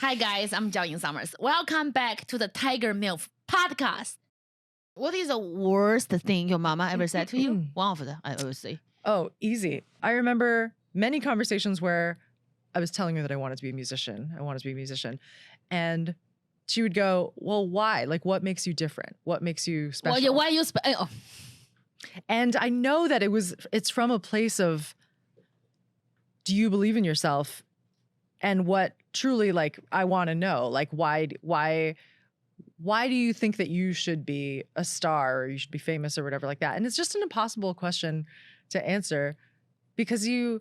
Hi guys, I'm Jiaoying Summers. Welcome back to the Tiger MILF podcast. What is the worst thing your mama ever said to you? One of them, I always say. Oh, easy. I remember many conversations where I was telling her that I wanted to be a musician. And she would go, well, why? Like, what makes you different? What makes you special? Well, why you And I know that it's from a place of, do you believe in yourself? And what truly, like, I want to know, like, why do you think that you should be a star or you should be famous or whatever like that? And it's just an impossible question to answer because you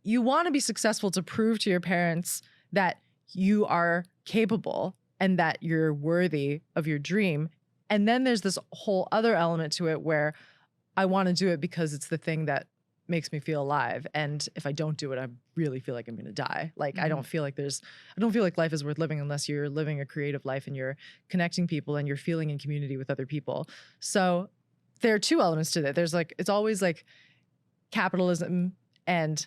want to be successful to prove to your parents that you are capable and that you're worthy of your dream. And then there's this whole other element to it where I want to do it because it's the thing that makes me feel alive. And if I don't do it, I really feel like I'm going to die. Like, I don't feel like life is worth living unless you're living a creative life and you're connecting people and you're feeling in community with other people. So there are two elements to that. There's like, it's always like capitalism and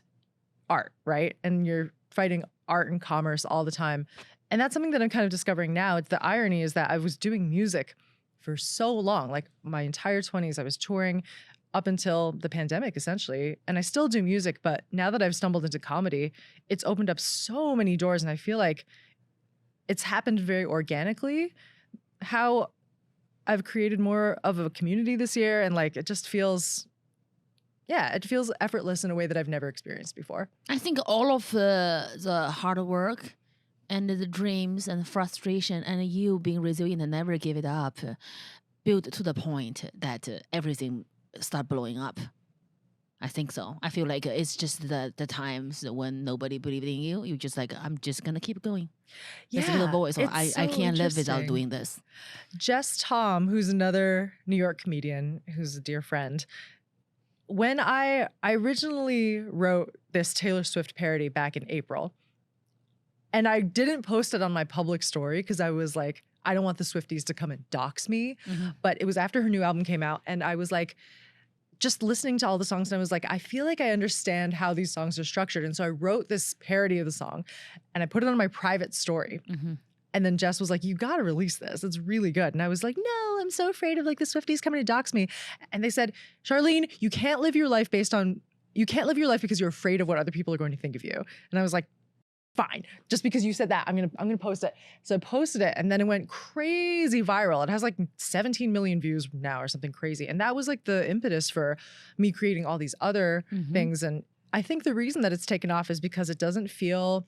art, right? And you're fighting art and commerce all the time. And that's something that I'm kind of discovering now. It's the irony is that I was doing music for so long, like my entire 20s, I was touring up until the pandemic, essentially. And I still do music, but now that I've stumbled into comedy, it's opened up so many doors. And I feel like it's happened very organically, how I've created more of a community this year. And like, it just feels, it feels effortless in a way that I've never experienced before. I think all of the hard work and the dreams and frustration and you being resilient and never give it up built to the point that everything start blowing up. I think so. I feel like it's just the times when nobody believed in you. You just like, I'm just gonna keep going. This little voice. I can't live without doing this. Jess Tom, who's another New York comedian, who's a dear friend. When I originally wrote this Taylor Swift parody back in April, and I didn't post it on my public story because I was like, I don't want the Swifties to come and dox me. But it was after her new album came out, and I was like, just listening to all the songs, and I was like, I feel like I understand how these songs are structured. And so I wrote this parody of the song, and I put it on my private story. And then Jess was like, you got to release this. It's really good. And I was like, no, I'm so afraid of like the Swifties coming to dox me. And they said, Charlene, you can't live your life because you're afraid of what other people are going to think of you. And I was like, fine, just because you said that, I'm gonna post it. So I posted it, and then it went crazy viral. It has like 17 million views now or something crazy. And that was like the impetus for me creating all these other things. And I think the reason that it's taken off is because it doesn't feel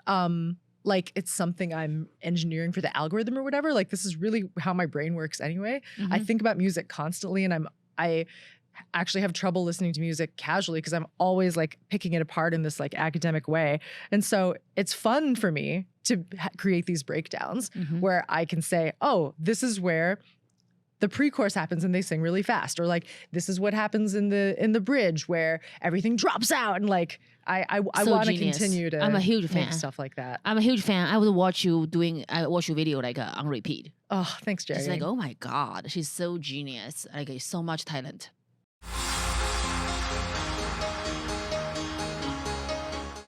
like it's something I'm engineering for the algorithm or whatever. Like, this is really how my brain works anyway. I think about music constantly, and I actually have trouble listening to music casually because I'm always like picking it apart in this like academic way. And so it's fun for me to create these breakdowns where I can say, oh, this is where the pre-chorus happens and they sing really fast, or like this is what happens in the bridge where everything drops out, and like I want to continue to I'm a huge fan. Stuff like that. I'm a huge fan. I would watch you watch your video like on repeat. Oh, thanks, Jerry. It's like, oh my God, she's so genius. Like, so much talent.